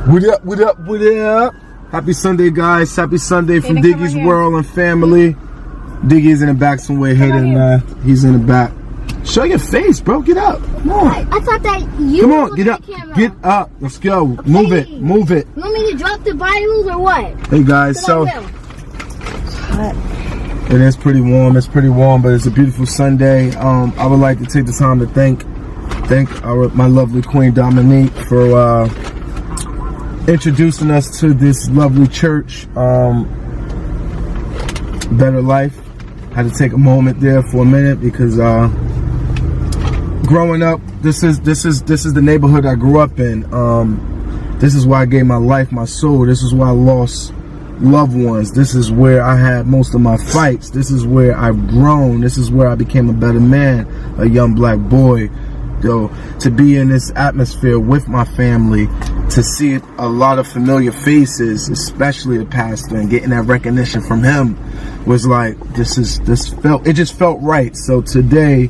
What up, what up, what up? Happy Sunday, guys. Happy Sunday from Diggys World and family. Diggy's in the back somewhere hidden. He's in the back. Show your face, bro. Get up. Come on. I thought that you Come on, get up. Get up. Let's go. Okay. Move it. Move it. You want me to drop the Bibles or what? Hey, guys. So, it is pretty warm. It's pretty warm, but it's a beautiful Sunday. I would like to take the time to thank my lovely Queen Dominique for introducing us to this lovely church, Better Life. I had to take a moment there for a minute because growing up, this is the neighborhood I grew up in. This is where I gave my life, my soul. This is where I lost loved ones. This is where I had most of my fights. This is where I've grown. This is where I became a better man, a young black boy. Yo, to be in this atmosphere with my family, to see a lot of familiar faces, especially the pastor, and getting that recognition from him was like, it just felt right. So today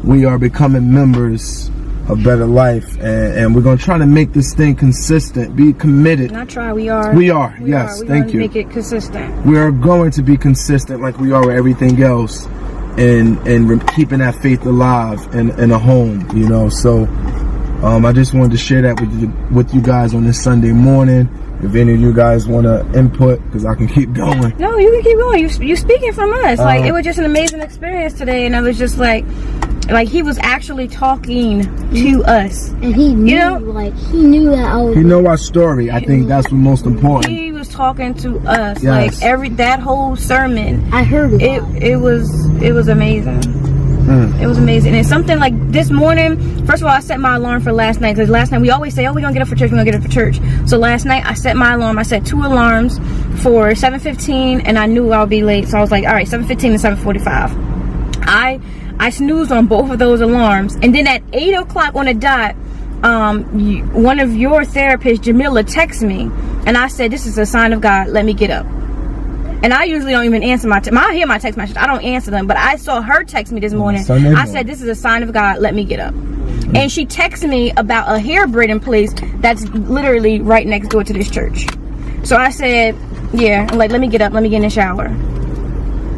we are becoming members of Better Life, and we're going to try to make this thing consistent, be committed. Not try, we are. Yes, thank you. Make it consistent. We are going to be consistent like we are with everything else. And keeping that faith alive in a home, you know. So I just wanted to share that with you guys on this Sunday morning. If any of you guys want to input, because I can keep going. No, you can keep going. You speaking from us. Like, it was just an amazing experience today, and I was just like he was actually talking to us, and he knew, he knew that I was. He know our story. I think that's what's most important. He was talking to us, yes. Like that whole sermon. I heard it. It was amazing. It was amazing. And something like this morning, first of all, I set my alarm for last night, because last night we always say, oh, we're gonna get up for church, So last night I set my alarm. I set 2 alarms for 7:15, and I knew I would be late, so I was like, all right, 7:15 and 7:45. I snoozed on both of those alarms, and then at 8 o'clock on the dot, one of your therapists, Jamila, texted me, and I said, this is a sign of God, let me get up. And I usually don't even answer I hear my text messages, I don't answer them, but I saw her text me this morning. I said, this is a sign of God, let me get up. And she texted me about a hair braiding place that's literally right next door to this church. So I said, yeah, I'm like, let me get up, let me get in the shower.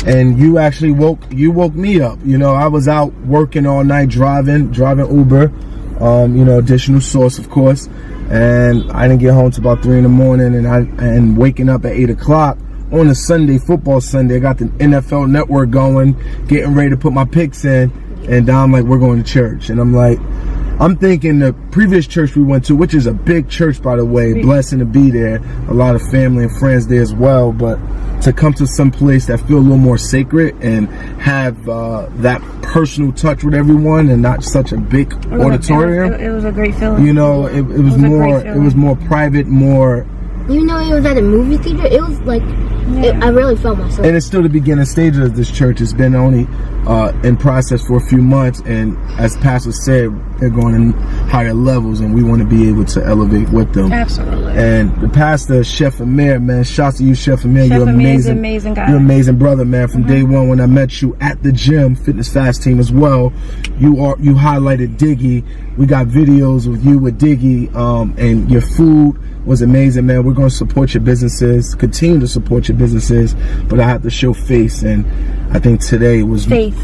And you actually woke me up. You know, I was out working all night, driving Uber, additional source, of course. And I didn't get home till about 3 in the morning, and waking up at 8 o'clock on a Sunday, football Sunday. I got the NFL Network going, getting ready to put my picks in, and I'm like, we're going to church. And I'm thinking the previous church we went to, which is a big church, by the way, blessing to be there, a lot of family and friends there as well, but to come to some place that feel a little more sacred and have that personal touch with everyone, and not such a big auditorium. It was a great feeling. You know, it was more private, more. Even though it was at a movie theater, it was like, I really felt myself. And it's still the beginning stages of this church. It's been only in process for a few months, and as Pastor said, they're going in higher levels, and we want to be able to elevate with them. Absolutely. And the pastor, Chef Amir, man, shouts to you, Chef Amir. Chef You're amazing. Amazing guy. You're an amazing brother, man. From day one when I met you at the gym, Fitness Fast Team as well, you highlighted Diggy. We got videos of you with Diggy, and your food was amazing, man. We're going to support your businesses, continue to support your businesses, but I have to show face, and I think today was faith.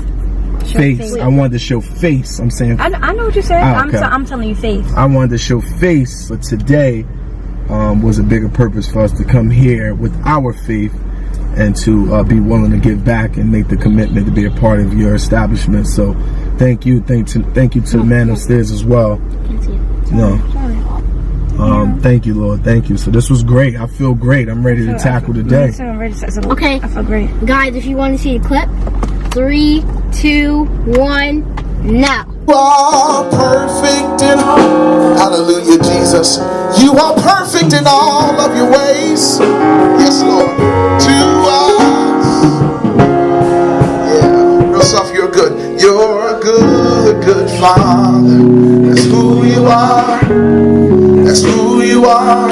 Face. I wanted to show face. I'm saying. I know what you said. Okay. I'm telling you faith. I wanted to show face, but today was a bigger purpose for us to come here with our faith, and to be willing to give back and make the commitment to be a part of your establishment. So thank you to the man upstairs as well. Thank you, Lord. Thank you. So this was great. I feel great. I'm ready to tackle the day. I'm ready to okay. I feel great. Guys, if you want to see the clip, 3, 2, 1, now. You are perfect in all. Hallelujah, Jesus. You are perfect in all of your ways. Yes, Lord. To us. Yeah. Real soft, you're good. You're a good, good Father. That's who you are. That's who you are.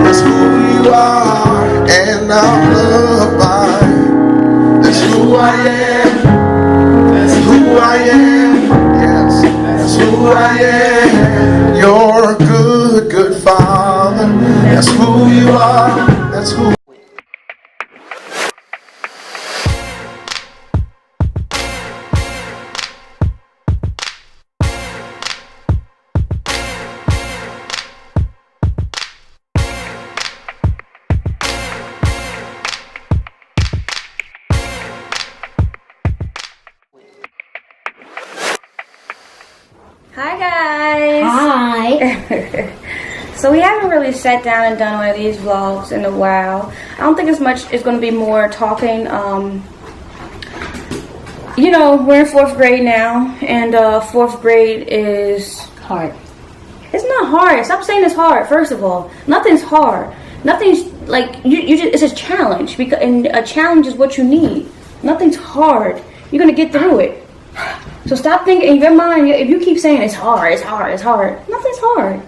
That's who you are. And I'm loved by. That's who I am. That's who I am. Yes, that's who I am. You're a good, good Father. That's who you are. That's who. Hi guys. Hi. So we haven't really sat down and done one of these vlogs in a while. I don't think as much is going to be more talking. You know, we're in 4th grade now, and 4th grade is Hard. It's not hard. Stop saying it's hard. First of all, nothing's hard. Nothing's like you just. It's a challenge, because and a challenge is what you need. Nothing's hard. You're gonna get through it. So stop thinking in your mind. If you keep saying it's hard, it's hard, it's hard. Nothing's hard.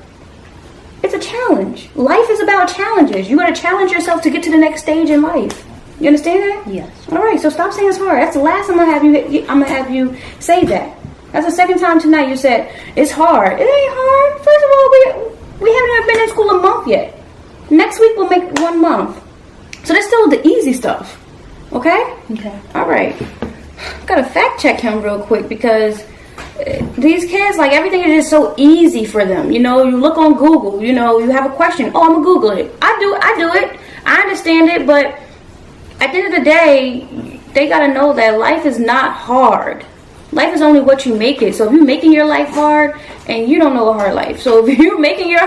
It's a challenge. Life is about challenges. You gotta challenge yourself to get to the next stage in life. You understand that? Yes. All right. So stop saying it's hard. That's the last time I'm gonna have you say that. That's the second time tonight you said it's hard. It ain't hard. First of all, we haven't even been in school a month yet. Next week we'll make 1 month. So that's still the easy stuff. Okay? Okay. All right. Gotta fact check him real quick, because these kids, like, everything is just so easy for them. You know, you look on Google, you know, you have a question. Oh, I'm gonna Google it. I do it. I understand it, but at the end of the day, they gotta know that life is not hard. Life is only what you make it. So if you're making your life hard, and you don't know a hard life. So if you're making your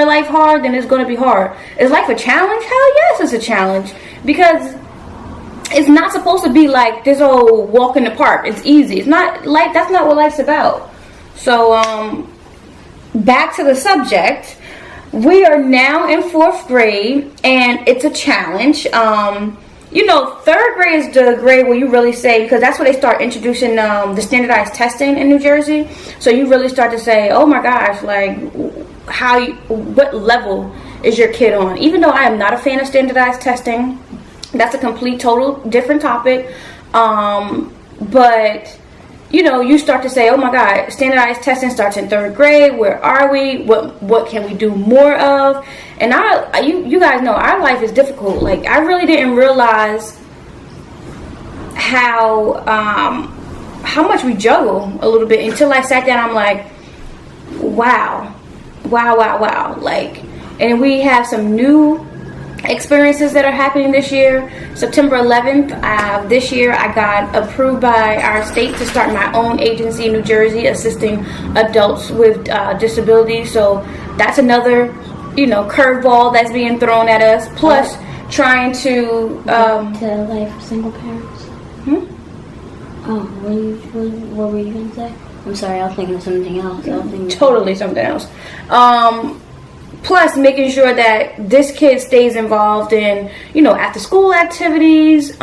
life hard, then it's gonna be hard. Is life a challenge? Hell yes, it's a challenge. Because it's not supposed to be like this old walk in the park. It's easy. It's not like, that's not what life's about. So back to the subject. We are now in 4th grade, and it's a challenge. You know, 3rd grade is the grade where you really say, because that's where they start introducing the standardized testing in New Jersey. So you really start to say, oh my gosh, like, what level is your kid on? Even though I am not a fan of standardized testing, that's a complete, total different topic. But you know, you start to say, oh my God, standardized testing starts in 3rd grade. Where are we? What can we do more of? And you guys know our life is difficult. Like, I really didn't realize how much we juggle a little bit until I sat down. I'm like, wow. Like, and we have some new experiences that are happening this year. September 11th this year, I got approved by our state to start my own agency in New Jersey, assisting adults with disabilities. So that's another, you know, curveball that's being thrown at us. Plus, trying to like for single parents. Oh, what were you gonna say? I'm sorry, I was thinking of something else. Totally something else. Plus, making sure that this kid stays involved in, you know, after school activities,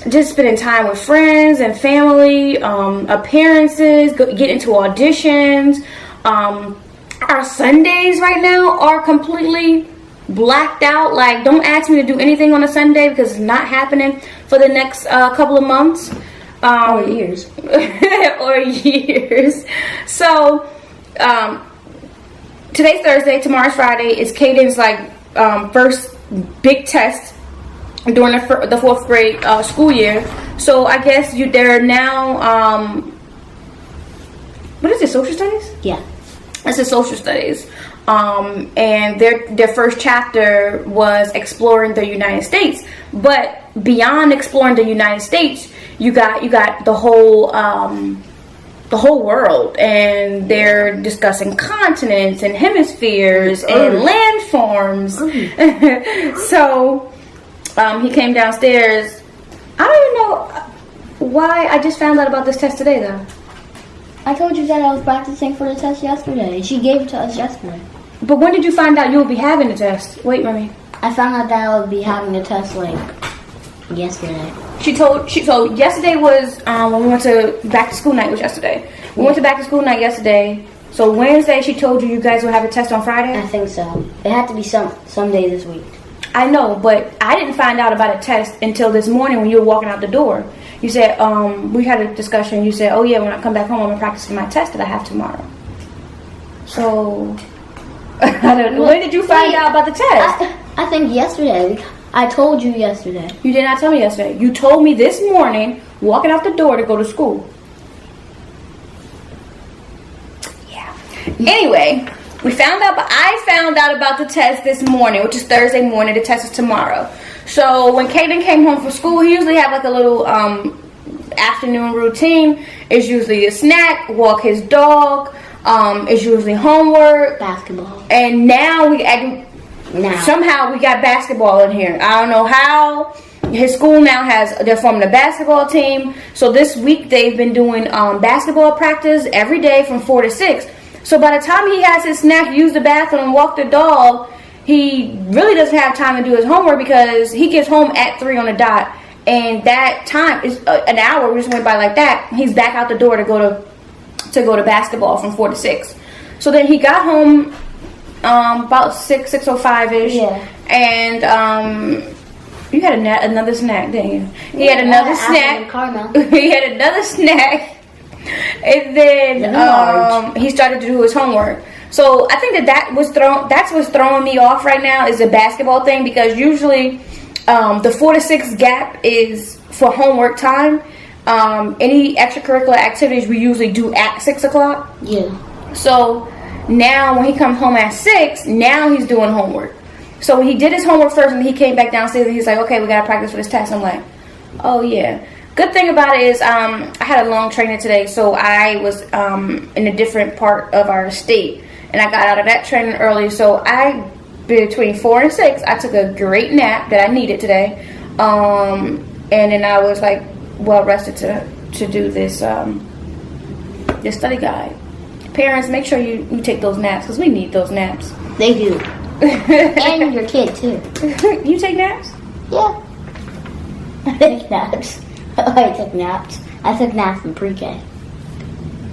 just spending time with friends and family, appearances, get into auditions. Our Sundays right now are completely blacked out. Like, don't ask me to do anything on a Sunday, because it's not happening for the next couple of months. Or years. Or years. So, today's Thursday, tomorrow's Friday. It's Caden's like first big test during the 4th grade school year. So I guess they're now what is it, social studies? Yeah. It's a social studies. And their first chapter was exploring the United States. But beyond exploring the United States, you got the whole world, and they're discussing continents and hemispheres and landforms. So he came downstairs. I don't even know why I just found out about this test today, though. I told you that I was practicing for the test yesterday. She gave it to us yesterday. But when did you find out you would be having the test? Wait, Mommy. I found out that I would be having the test like yesterday. So yesterday was when we went to back to school night. Was yesterday. We went to back to school night yesterday. So Wednesday she told you guys will have a test on Friday? I think so. It had to be some day this week. I know, but I didn't find out about a test until this morning when you were walking out the door. You said, we had a discussion. You said, oh yeah, when I come back home, I'm going to practice for my test that I have tomorrow. So, I don't know. When did you find out about the test? I think yesterday. I told you yesterday. You did not tell me yesterday. You told me this morning, walking out the door to go to school. Yeah. Anyway, we found out, but I found out about the test this morning, which is Thursday morning. The test is tomorrow. So when Kaden came home from school, he usually have like a little afternoon routine. It's usually a snack, walk his dog. It's usually homework, basketball, and now somehow we got basketball in here. I don't know how. His school now they're forming a basketball team. So this week they've been doing basketball practice every day from 4 to 6. So by the time he has his snack, use the bathroom, and walk the dog, he really doesn't have time to do his homework because he gets home at 3 on the dot. And that time is an hour. We just went by like that. He's back out the door to go to basketball from 4 to 6. So then he got home about 6:05ish. Yeah. And you had another snack, didn't you? He had another snack. He had another snack. And then he started to do his homework. So I think that's what's throwing me off right now is the basketball thing, because usually the 4 to 6 gap is for homework time. Any extracurricular activities we usually do at 6 o'clock. Yeah. So now when he comes home at 6, now he's doing homework. So he did his homework first, and he came back downstairs and he's like, okay, we gotta practice for this test. I'm like, oh yeah. Good thing about it is I had a long training today, so I was in a different part of our state, and I got out of that training early. So between 4 and 6, I took a great nap that I needed today, and then I was like well rested to do this this study guide. Parents, make sure you take those naps, because we need those naps. They do. And your kid too. You take naps? Yeah. I take naps. I took naps. I took naps in pre-K.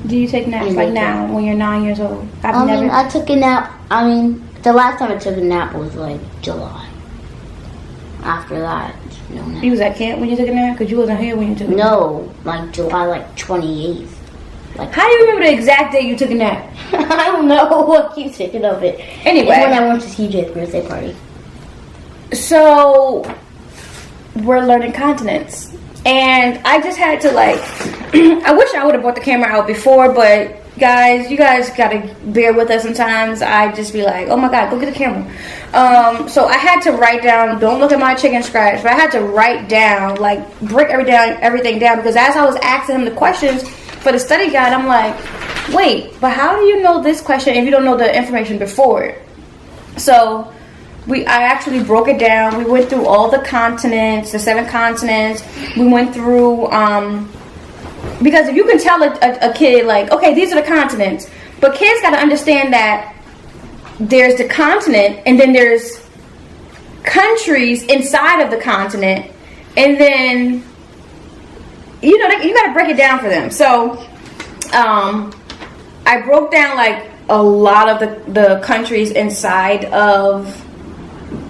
Do you take naps like now when you're 9 years old? I took a nap. The last time I took a nap was like July. After that, no nap. You was at camp when you took a nap? Because you wasn't here when you took a nap. No, like July 28th. How do you remember the exact day you took a nap? I don't know what keeps thinking of it. Anyway. It's when I went to CJ's birthday party. So, we're learning continents. And I just had to I wish I would have brought the camera out before, but you guys gotta bear with us sometimes. I just be like, oh my God, go get the camera. So I had to write down, don't look at my chicken scratch, but I had to write down, break everything down, because as I was asking him the questions for the study guide, I'm like, wait, but how do you know this question if you don't know the information before it? So I actually broke it down. We went through all the continents, the 7 continents. We went through, because if you can tell a kid, okay, these are the continents, but kids got to understand that there's the continent, and then there's countries inside of the continent, and then, you got to break it down for them. So, I broke down, a lot of the countries inside of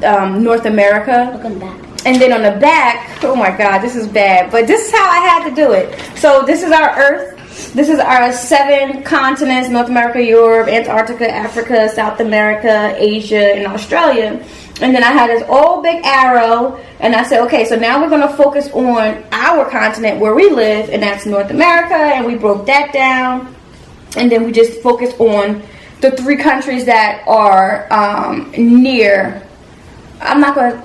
North America. Look on the back. And then on the back, oh my God, this is bad, but this is how I had to do it. So this is our Earth. This is our 7 continents: North America, Europe, Antarctica, Africa, South America, Asia, and Australia. And then I had this old big arrow, and I said, okay, so now we're going to focus on our continent where we live, and that's North America, and we broke that down. And then we just focused on the 3 countries that are near. I'm not going to,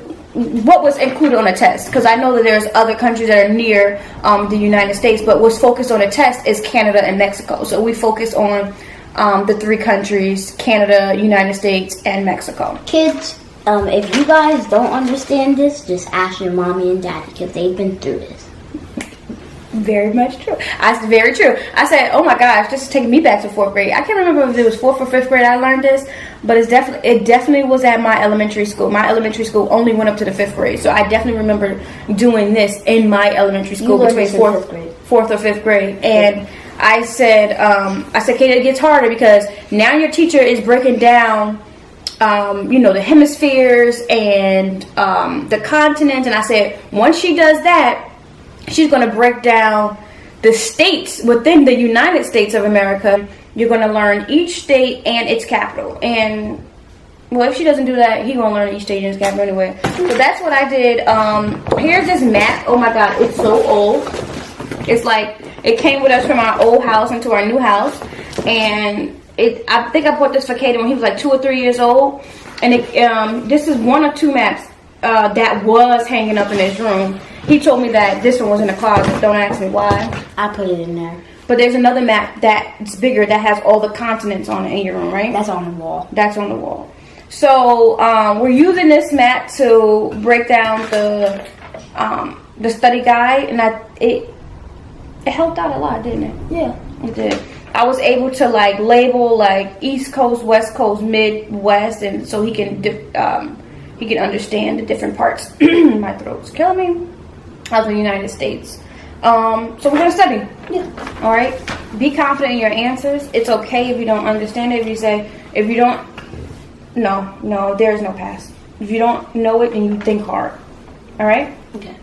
what was included on the test, because I know that there's other countries that are near the United States, but what's focused on the test is Canada and Mexico. So we focused on the 3 countries, Canada, United States, and Mexico. Kids, if you guys don't understand this, just ask your mommy and daddy, because they've been through this. Very much true. Very true. I said, oh my gosh, this is taking me back to 4th grade. I can't remember if it was 4th or 5th grade I learned this, but it definitely was at my elementary school. My elementary school only went up to the 5th grade, so I definitely remember doing this in my elementary school between 4th or 5th grade. And I said, Kate, it gets harder because now your teacher is breaking down the hemispheres and the continents. And I said, once she does that, she's going to break down the states within the United States of America. You're going to learn each state and its capital. And Well, if she doesn't do that, he gonna learn each stage in his camera anyway. So that's what I did. Here's this map. Oh my god, it's so old. It's like it came with us from our old house into our new house, and I think I bought this for Kaden when he was like 2 or 3 years old. And this is one of 2 maps that was hanging up in his room. He told me that this one was in the closet. Don't ask me why. I put it in there. But there's another map that's bigger that has all the continents on it in your room, right? That's on the wall. That's on the wall. So we're using this map to break down the study guide, and it helped out a lot, didn't it? Yeah. It did. I was able to like label like East Coast, West Coast, Midwest, and so he can understand the different parts. My throat's killing me. Of the United States. So we're gonna study. Yeah. All right. Be confident in your answers. It's okay if you don't understand it. If you don't. No, there is no pass. If you don't know it, then you think hard. All right? Okay.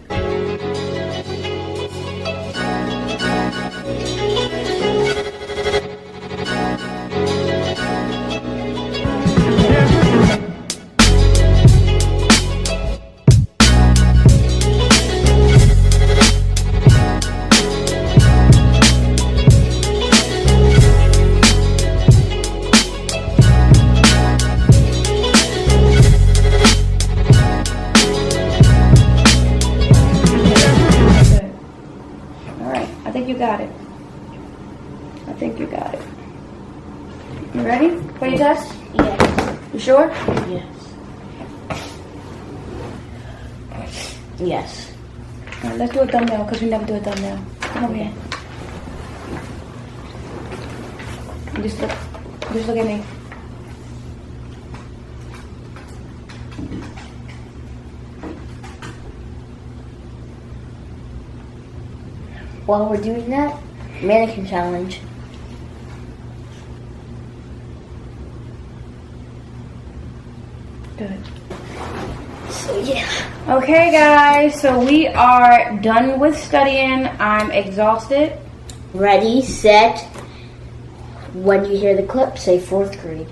You ready for your test? Yes. You sure? Yes. Yes. All right, let's do a thumbnail because we never do a thumbnail. Come over here. Just look at me. While we're doing that, mannequin challenge. Good. So yeah. Okay, guys. So we are done with studying. I'm exhausted. Ready, set. When you hear the clip, say 4th grade.